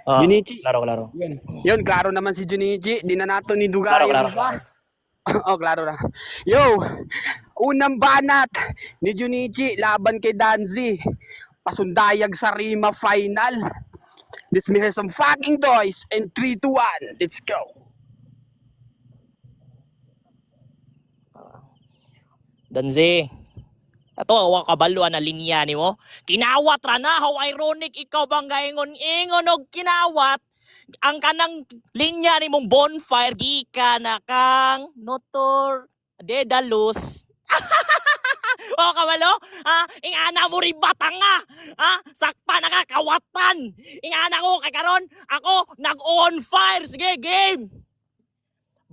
Junichi. Klaro. Yun, klaro naman si Junichi. Di na nato ni Klaro, Dugayan, di ba? Oh, klaro na. Yo, unang banat ni Junichi laban kay Danzi. Pasundayag sa Rima final. Let's me hear some fucking noise. And 3, 2, 1. Let's go. Danzi. Ato awa kabalo na linya ni mo. Kinawat ra na, how ironic ikaw bang gaingon-ingon og kinawat. Ang kanang linya ni mong bonfire gika na kang Notor Dedalus. O kabalo, ingana mo rin batang nga, sakpa nakakawatan. Ingana ko kay karon, ako nag-on fire, sige game.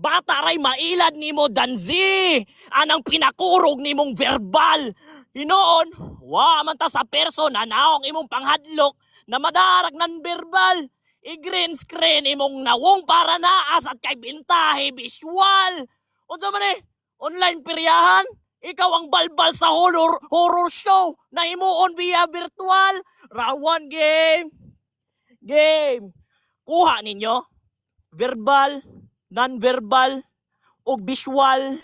Bata ray mailad nimo Danzi, anang pinakurog nimong verbal. Hinoon, wa man ta sa person naong imong panghadlok na madarag nan verbal. I-green screen imong nawong para naas at kay bintahe visual. Unsa man online peryahan? Ikaw ang balbal sa horror show na himuon via virtual. Rawan game. Kuha ninyo. Verbal, non-verbal, o visual.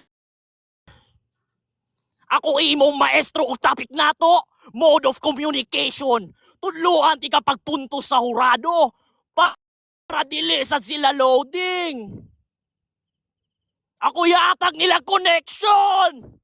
Ako imong maestro og topic nato. Mode of communication. Tudluan ti kapag punto sa hurado. Para dili sa sila loading. Ako yatag nila connection.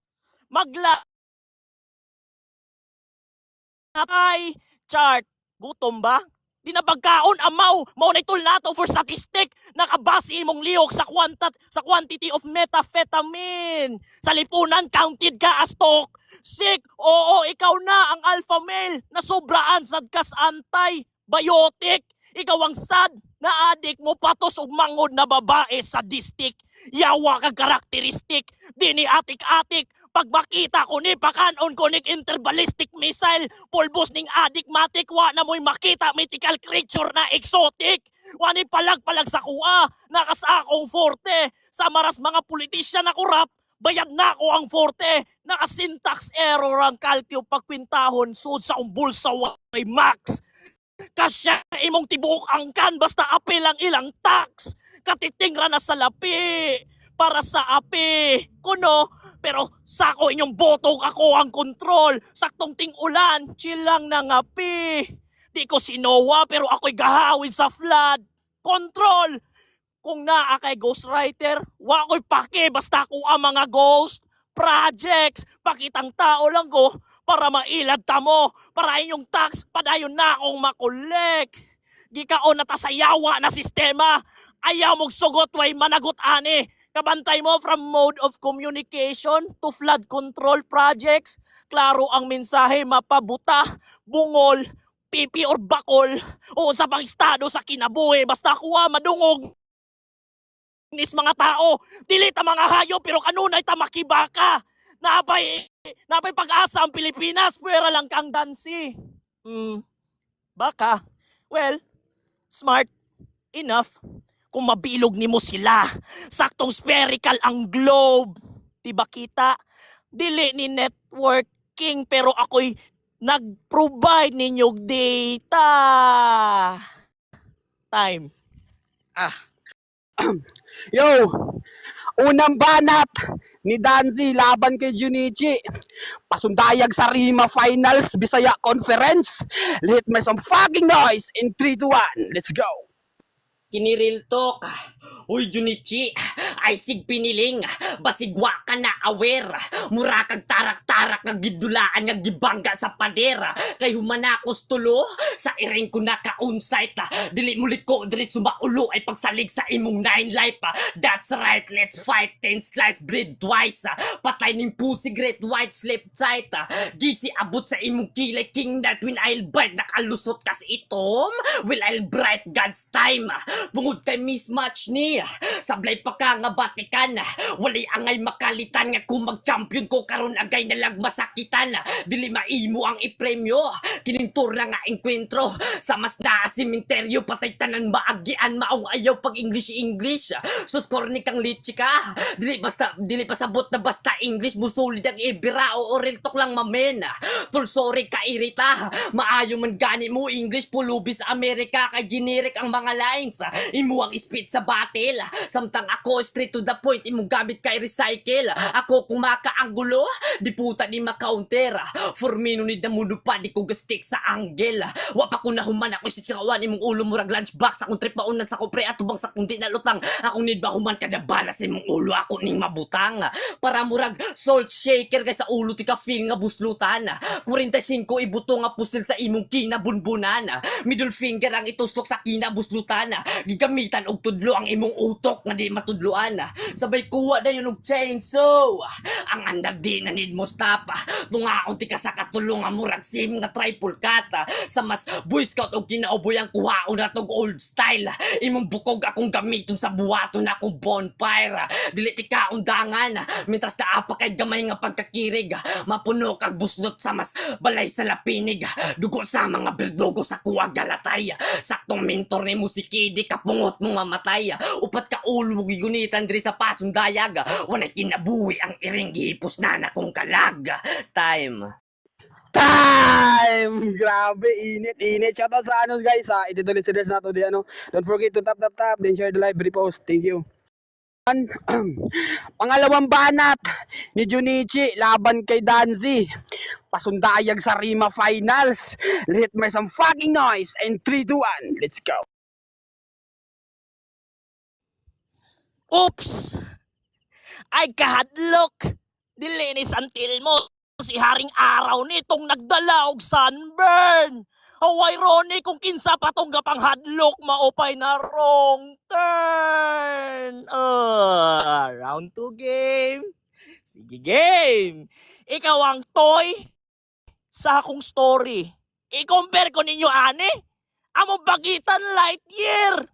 Ay, chart. Gutom ba? Di na pagkaon amaw. Mao na itul nato for statistic. Nakabasi mong lihok sa quantity of methamphetamine. Sa lipunan, counted ka as toxic. Oo, ikaw na ang alpha male na sobraan sad kas antibiotic. Ikaw ang sad na adik mo patos og mangod na babae sadistic. Yawa kag karakteristik. Di ni atik-atik. Pag makita ko ni pakanon ko ni interballistic missile, pulbos ning adik-matik, wa na mo'y makita mythical creature na exotic. Wa ni palag-palag sa kuha, nakas akong forte. Sa maras mga politisyan na kurap, bayad na ko ang forte. Naka-syntax error ang kalkyo pagkwintahon sud sa umbul sa way max. Kasya imong tibuok angkan basta apel ang ilang tax. Katitingra na sa lapi para sa api. Kuno, pero sako inyong botog ako ang kontrol. Saktong ting-ulan, chill lang nangapi. Di ko sinowa pero ako'y gahawid sa flood. Control! Kung naa kay ghostwriter, wa ko'y pake basta ko ang mga ghost projects. Pakitang tao lang ko para mailad ta mo. Para inyong tax, padayon na akong makolek. Gikaon na ta sa yawa na sistema. Ayaw mong sugot way managot ani. Kabantay mo from mode of communication to flood control projects. Klaro ang mensahe, mapabuta, bungol, pipi or bakol. O sa pang estado sa kinabuhi, basta kuha madungog. Nis mga tao, dili ta mga hayo pero kanunay ta makibaka. Napay pag-asa ang Pilipinas, pwera lang kang dansi. Baka, well, smart enough. Kung mabilog nimo sila, saktong spherical ang globe. Diba kita? Dili ni networking pero ako'y nag-provide ninyong data. Time. Yo, unang banat ni Danzi laban kay Junichi. Pasundayag sa Rima Finals, Bisaya Conference. Let me some fucking noise in 3, 2, 1. Let's go. Kiniril talk. Uy, Junichi, ay sig piniling, basigwa ka na aware. Mura kag tarak-tarak nga gidulaan nga gibangga sa padera. Kay humanakos tulo, sa iring ko na ka-on-site. Dili mulit ko, diretso maulo ay pagsalig sa imong 9 life. That's right, let's fight, 10 slice, bleed twice. Patay ning pussy, great white slip tight. Gisi abot sa imong kilay, king that when I'll bite, nakalusot kas itom. Will I'll bright God's time. Tungod kay mismatch ni sablay pa ka nga batikan walay angay makalitan nga kung mag-champion ko karon agay nalag masakitan dili maimo ang ipremyo kining tour na nga enkwentro sa mas naa simenteryo patay tanan maagian maong ayaw pag English sus korni kang litchi ka dili pasabot na basta English musulid ang ibira o real talk lang mamen tol sorry ka irita maayo man gani mo English pulubis Amerika kay generic ang mga lines imo ang speed sa battle samtang ako straight to the point imong gamit kay recycle ako kung makaanggulo di puta di makaunter for me no need na mundo pa di ko gastik sa angle wa pa ko nahuman ako si kawan imong ulo murag lunchbox akong trip paunan sa kopre atubang sa kundi na lutang akong need ba human kada balas imong ulo ako ning mabutang para murag salt shaker kay sa ulo ti ka feel nga buslutan 45 ibuto nga pusil sa imong kinabunbunan middle finger ang ituslok sa kinabuslutan gigamitan og tudlo ang imong utok nga di matudloan sabay kuha dayon og chainsaw ang andar di na need mo stop tungaon ti ka sa katulong nga murag sim nga triple cut sa mas boy scout og kinauboy ang kuhaon na tog old style imong bukog akong gamiton sa buhaton akong bonfire dili ti ka undangan mentras naapa kay gamay nga pagkakirig mapuno kag buslot sa mas balay sa lapinig dugo sa mga berdugo sa kuwag galatay saktong mentor ni musikidi kapungot mong mamatay upat ka ulo gigunitan diri sa pasundayag wanay kinabuhi ang iring gihipos na kong kalag time. Grabe, init. Shoutout sa ano guys, ito the listeners nato di ano. Don't forget to tap, then share the live repost. Thank you. Pangalawang banat ni Junichi laban kay Danzi. Pasundayag sa Rima Finals. Let me some fucking noise. And 3, 2, 1. Let's go. Oops! Ay kahadlok! Dilinis until mo si Haring Araw nitong nagdala og sunburn. How ironic kung kinsa patunggap ang hadlok maupay na wrong turn. Round 2 game. Sige game. Ikaw ang toy sa akong story. I-compare ko ninyo ani. Amo bagitan light year.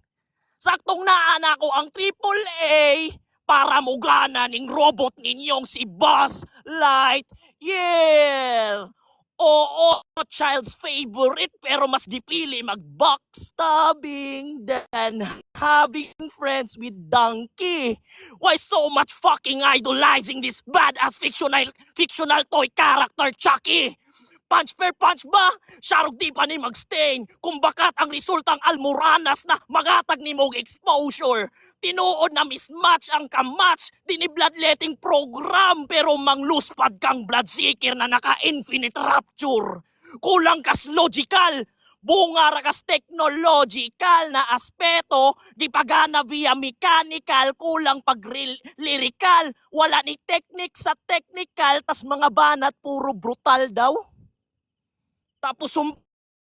Saktong naan ako ang AAA para mugana ning robot ninyong si Buzz Lightyear. Oo, child's favorite pero mas gipili mag-backstabbing than having friends with Donkey. Why so much fucking idolizing this badass fictional toy character, Chucky? Punch per punch ba? Sharog di pa ni mag-stain kung bakat ang resultang almoranas na magatag ni mong exposure. Tinuod na mismatch ang kamatch di ni bloodletting program pero mangluspad kang bloodseeker na naka-infinite rapture. Kulang kas logical, bunga ra kas technological na aspeto, di pagana via mechanical, kulang pag lyrical, wala ni technique sa technical, tas mga banat puro brutal daw. Tapos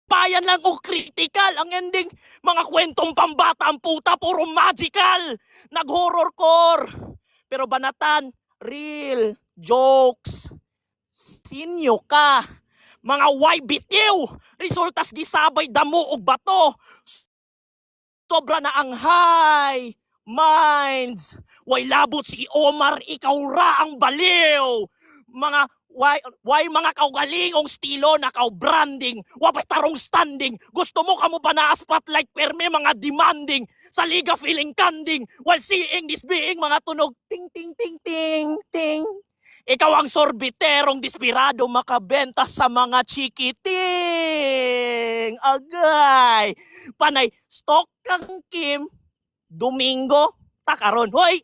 payan lang o critical ang ending. Mga kwentong pambata ang puta, puro magical. Nag-horror core. Pero banatan, real, jokes. Sinyo ka. Mga bitiw. Resultas gisabay damo og bato. Sobra na ang high minds. Way labot si Omar, ikaw ra ang baliw. Mga Why mga kaugalingong stilo na branding, wapay tarong standing, gusto mo kamo pa na spotlight perme mga demanding, sa liga feeling kanding, while seeing this being mga tunog ting ting ting ting ting. Ikaw ang sorbiterong dispirado makabenta sa mga chikiting. Agay, panay stock kang Kim, Domingo, takaron, hoy!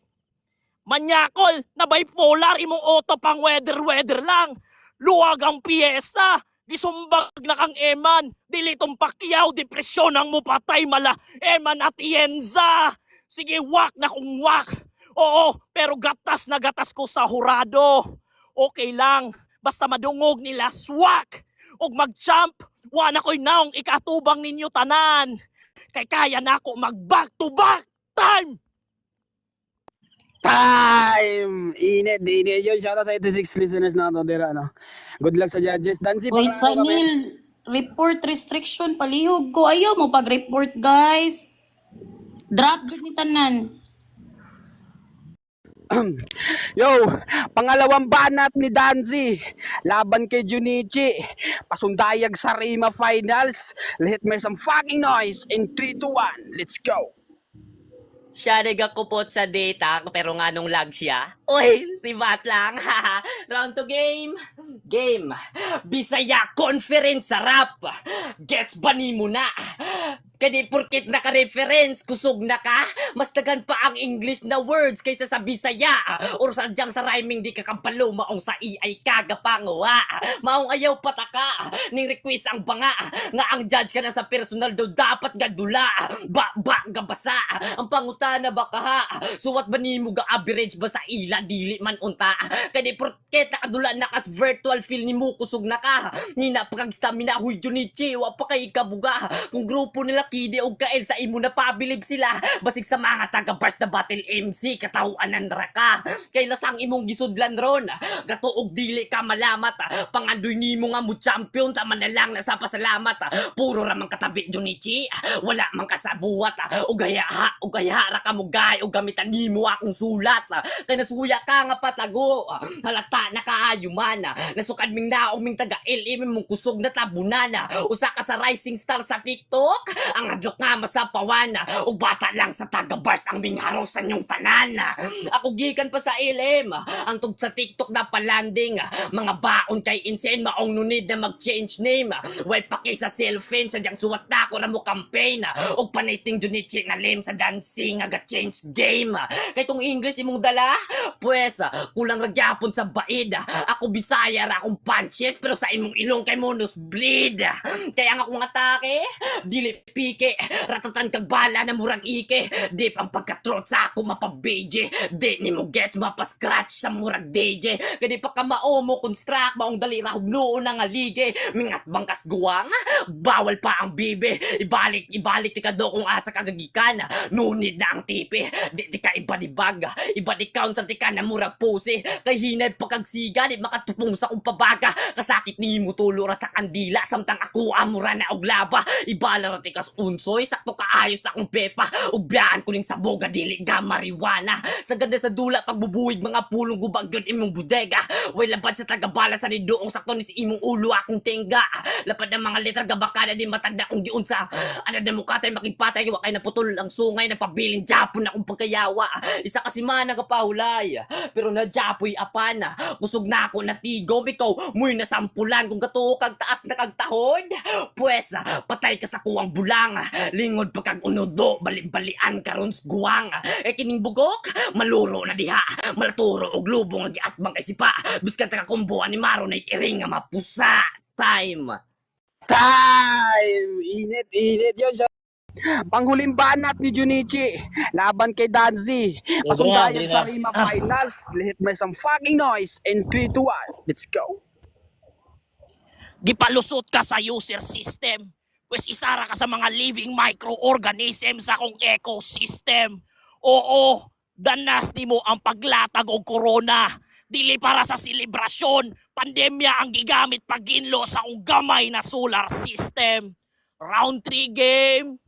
Manyakol na bipolar imong auto pang weather lang. Luwag ang piyesa. Gisumbag na kang Eman. Dilitong pakyaw, depresyon ang mupatay mala. Eman at Ienza. Sige, wak na kung wak. Oo, pero gatas na gatas ko sa hurado. Okay lang, basta madungog nila swak. Og mag-champ, wana ko'y naong ikatubang ninyo tanan. Kay kaya na ako mag-back to back time. Init yun. Shoutout sa 86 listeners na ito. Ano. Good luck sa judges. Dancy, Wait, sa Neil, report restriction, palihog ko. Ayaw mo pag-report, guys. Drop din ni tanan. Yo, pangalawang banat ni Danzi laban kay Junichi. Pasundayag sa Rima Finals. Let me some fucking noise in 3, 2, 1. Let's go. Siya nagakupot sa data pero nga nung lag siya. Uy, ribat lang. Round to game. Game. Bisaya Conference sarap. Gets ba ni mo na? Kani porket naka-reference, kusog na ka, mas tagan pa ang English na words kaysa sa Bisaya. Or sadyang sa rhyming di ka kabalo, maong sa iay kagapangawa. Maong ayaw pataka, ning request ang banga, nga ang judge ka na sa personal daw dapat gadula. Ba gabasa, ang pangutana ba kaha, suwat ba ni mo ga average ba sa ila, dili man unta. Kani porket nakadula na kas virtual feel ni mo, kusog na ka. Hina pa kag stamina, huy Junichi, wa pa kay kabuga. Kung grupo nila Kide og kael sa imo na pabilib sila basig sa mga taga-bars na battle MC katawaanan ra ka kay lasang imong gisudlan ron gatuog dili ka malamat pangandoy nimo nga mo champion tama na lang na sa pasalamat puro ra man katabi Junichi wala man kasabuat ug gaya ra ka mo gay ug gamitan nimo akong sulat kay nasuya ka nga patago halata na kaayo man nasukad ming naong ming taga LM mong kusog na tabunan usa ka sa rising star sa TikTok ang adlok nga masapawan ug bata lang sa taga-bars ang mingharosan yung tanan. Ako gikan pa sa LM ang tug sa TikTok na palanding mga baon kay insane maong nunid na mag-change name way pa kay sa self-fame sadyang suwat na ako na mo campaign ug panisting Junichi nga lame sa dancing nga change game kay tong English imong dala pues kulang ra gyapon sa baid ako Bisaya ra akong punches pero sa imong ilong kay monos bleed kaya ang akong atake dili pike, ratatan kag bala na murag ike. Dip ang pagkatrot sa ako mapabeje. Di ni mo gets mapascratch sa murag DJ. Kadi pa ka maomo construct maong dali rahog noon nga lige. Mingat bangkas guwang, bawal pa ang bibe. Ibalik ti ka do kung asa kagagikan. Nunid na ang tipe. Di ka iba ni bag. Iba ni count sa tika na murag pose. Kay hinay pagkagsiga di makatupong sa kong pabaga. Kasakit ni mo tulo ra sa kandila. Samtang ako amura na og laba. Ibala ra tikas unsoy, sakto kaayos akong pepa. Ubyaan ko ning saboga, dili ga mariwana. Sa ganda sa dula, pagbubuhig mga pulong gubag yun imong bodega. Way labad sa tagabala sa nidoong sakto ni si imong ulo akong tenga. Lapad ng mga letra gabakala di matanda kong giunsa. Ano na mo katay makipatay, wakay na putol ang sungay na pabiling Japon akong pagkayawa. Isa kasi man nagapahulay, pero na Japoy apan. Kusog na ako natigo, ikaw muy nasampulan kung gato kag taas na kagtahod. Pues, patay ka sa kuwang bulang, lingod pa kag unodo, bali-balian karon sa guwang. Kining bugok, maluro na diha, malaturo og lubong nga giatbang kay sipa. Biskan ta ka kumbuan ni Maro na iring nga mapusa. Time. Init yun siya. Panghuling banat ni Junichi laban kay Danzi. Pasundayag sa Rima Finals. Let me some fucking noise in 3, 2, 1. Let's go. Gipalusot ka sa user system. Pues isara ka sa mga living microorganisms sa akong ecosystem. Oo, danas ni mo ang paglatag og corona. Dili para sa selebrasyon. Pandemya ang gigamit paginlo sa akong gamay na solar system. Round 3 game.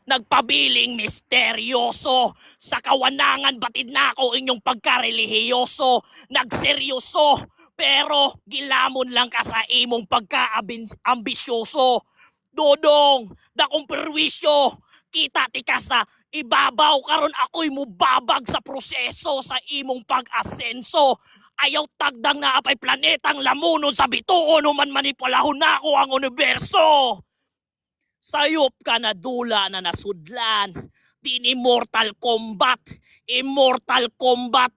Nagpabiling misteryoso. Sa kawanangan batid na ako inyong pagkarelihiyoso. Nagseryoso. Pero gilamon lang ka sa imong pagka-ambisyoso. Dodong, dakong perwisyo. Kita ti ka sa ibabaw karon ako'y mubabag sa proseso sa imong pag-asenso. Ayaw tagdang na apay planetang lamunon sa bituon human manipulahon na ako ang universo. Sayop ka na dula na nasudlan. Din Immortal Kombat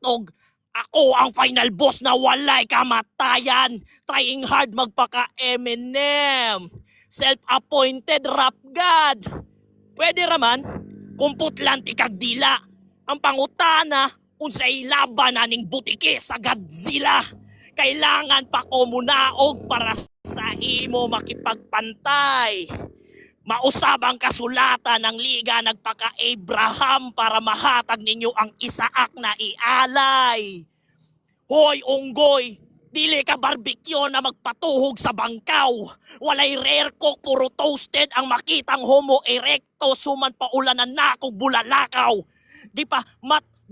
og ako ang final boss na walay kamatayan. Trying hard magpaka Eminem. Self-appointed rap god. Pwede raman, kumput lang tikag dila. Ang pangutana, unsay laban na ning butiki sa Godzilla. Kailangan pa ko munaog para sa imo makipagpantay. Mausab ang kasulatan ng liga nagpaka-Abraham para mahatag ninyo ang Isaak na ialay. Hoy unggoy, dili ka barbecue na magpatuhog sa bangkaw. Walay rare cook, puro toasted ang makitang homo erecto suman paulanan na kog bulalakaw. Di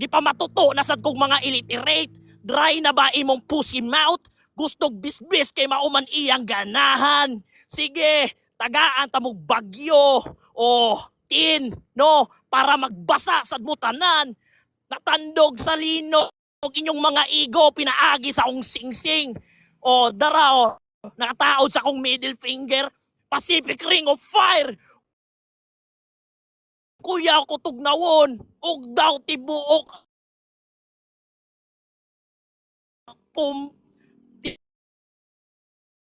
pa matuto na sad kong mga illiterate. Dry na ba imong pussy mouth? Gustog bisbis kay mauman iyang ganahan. Sige, tagaan ta mong bagyo. O, tin, no? Para magbasa sad mo tanan. Natandog sa lino. Og inyong mga ego pinaagi sa akong singsing. O, dara o. Nakataod sa akong middle finger. Pacific Ring of Fire. Kuya ko tugnawon. Og daw tibuok.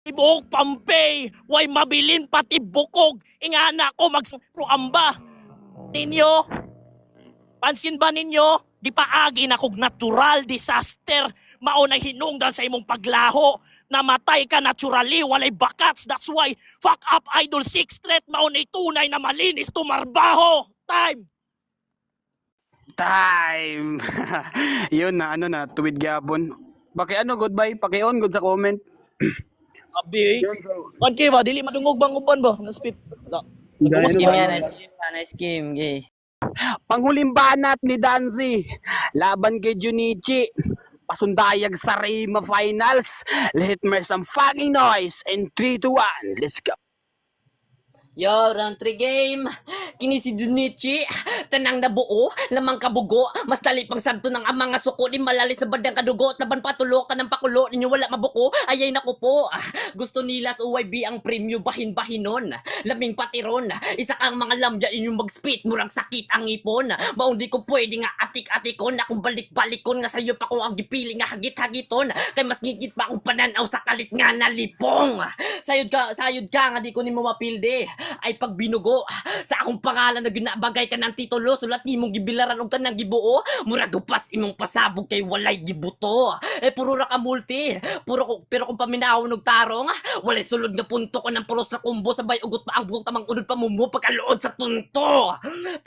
Tibuok pampay. Way mabilin pati bukog. Ingana ko magruamba. Ninyo? Pansin ba ninyo? Di paagi na kog natural disaster. Maunay hinungdan sa imong paglaho. Namatay ka naturally, walay bakats. That's why, fuck up Idol 6 threat. Maunay tunay na malinis tumarbaho. Time! Time! Yun na, tuwid gyapon. Goodbye, paki-on good sa comment. Abi, kan kay ba? Dili madungog bang uban ba? Naspit. Nice game yan, nice game, gay. Panghuling banat ni Danzi, laban kay Junichi. Pasundayag sa Rima Finals. Let me some fucking noise. And 3, 2, 1, let's go. Yo, round 3 game. Kini si Junichi. Tanang nabuo, lamang kabugo. Mas dali pang sabto ng amang nga suko. Di malali sa badang kadugo. Taban patulo ka ng pakulo. Ninyo wala mabuko. Ayay naku po. Gusto nila sa UYB ang premyo bahin-bahinon. Laming patiron. Isa kang mga lamya inyong mag-spit. Murang sakit ang ipon. Maong di ko pwede nga atik-atikon. Akong balik-balikon nga sa'yo pa kung ang gipili nga hagit-hagiton. Kay mas ngigit pa akong pananaw sa kalit nga nalipong. Sayod ka nga di ko ni mo mapilde. Ay pag binugo sa akong pangalan na ginabagay ka ng titulo, sulat nimong gibilaran og tanang gibuo, murag upas imong pasabog kay walay gibuto. Puro ra ka multi, pero kung paminaw og tarong, walay sulod nga punto ko ng puros na kumbo sabay ugot pa ang buhok tamang unod pa mumo pagkaluod sa tunto.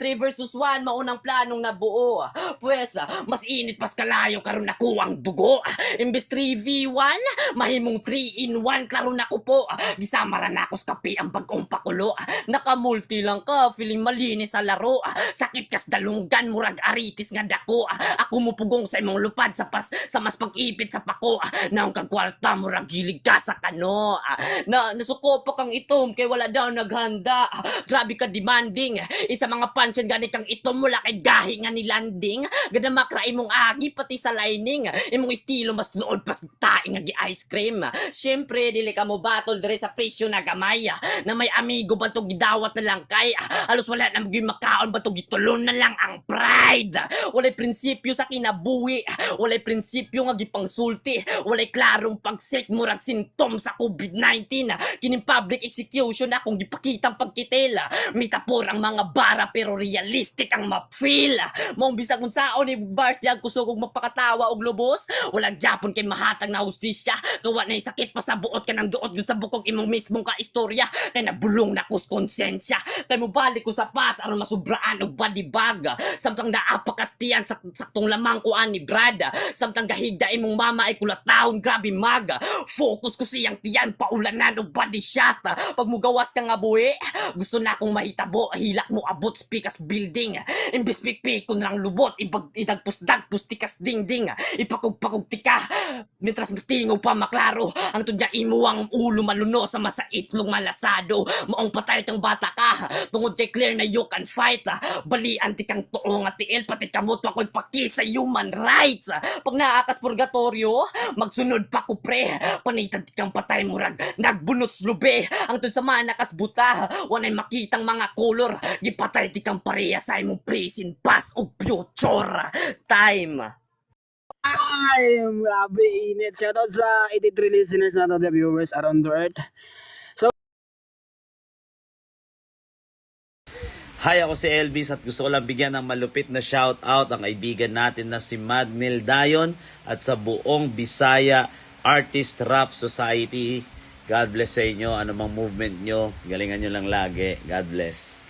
3 versus 1 maunang planong nabuo. Pues mas init pas kalayo karon ako ang dugo. Imbes 3v1, mahimong 3-in-1 klaro na ko po. Gisama ra nako sa kape ang bagong pakulo. Nakamulti lang ka, feeling malinis sa laro. Sakit kas dalunggan, murag aritis nga dako. Ako mupugong sa imong lupad sa mas pag-ipit sa pako. Naong kagwarta, murag gilig ka sa kano. Nasuko pa kang itom, kay wala daw naghanda. Grabe ka demanding. Isa mga pansyan gani kang itom, mula kay gahi nga ni landing. Ganda makra imong agi, pati sa lining. Imong estilo mas nood pas taing nga gi-ice cream. Siyempre, dili ka mo battle dire sa presyo na gamay. Na may amigo ba itong gidawat na lang kay halos wala na maging makaon ba itong gitulon na lang ang pride. Walay prinsipyo sa kinabuhi, walay prinsipyo nga gipangsulti, walay klarong pagsek murag sintom sa COVID-19. Kining public execution akong gipakitang pagkitela. Mitapor ang mga bara pero realistic ang ma-feel. Maong bisag kung saon ni bars diag kusog og mapakatawa og lubos, walang japon kay mahatag na hustisya. Kawa na sakit pa sa buot ka ng duot gud sa bukog imong mismong ka istorya. Kay nabulong na kus konsensya. Kay mo balik ko sa pas aron masubraan og body bag. Samtang naapakastiyan saktong lamang ko ani Brad. Samtang gahigda imong mama ay kulatahon grabe mag. Focus ko siyang tiyan paulanan og body shot. Pag mo gawas ka nga buhi, gusto na akong mahitabo. Hilak mo abot spikas building. Imbis pikpikon lang lubot idagpus-dagpus tikas dingding. Ipakog-pakog tika. Mientras tingaw pa maklaro. Ang tudya imo ang ulo maluno sa masaitlong malasado. Maong patay kang bata ka. Tungod kay clear na you can fight. Balian ti kang tuong at tiil. Pati kamot pa ko'y paki sa human rights. Pag naakas purgatorio, magsunod pa ko pre. Panitan ti kang patay murag. Nagbunot slube. Ang tud sa manakas buta. Wanay makitang mga color. Gipatay ti kang pareha sa imong prison pass o future. Time. Ay, grabe init. Shoutout sa 83 listeners natin, the viewers around the earth. Hi, ako si Elvis at gusto ko lang bigyan ng malupit na shoutout ang kaibigan natin na si Madnil Dayon at sa buong Bisaya Artist Rap Society. God bless sa inyo, anumang movement nyo, galingan nyo lang lagi. God bless.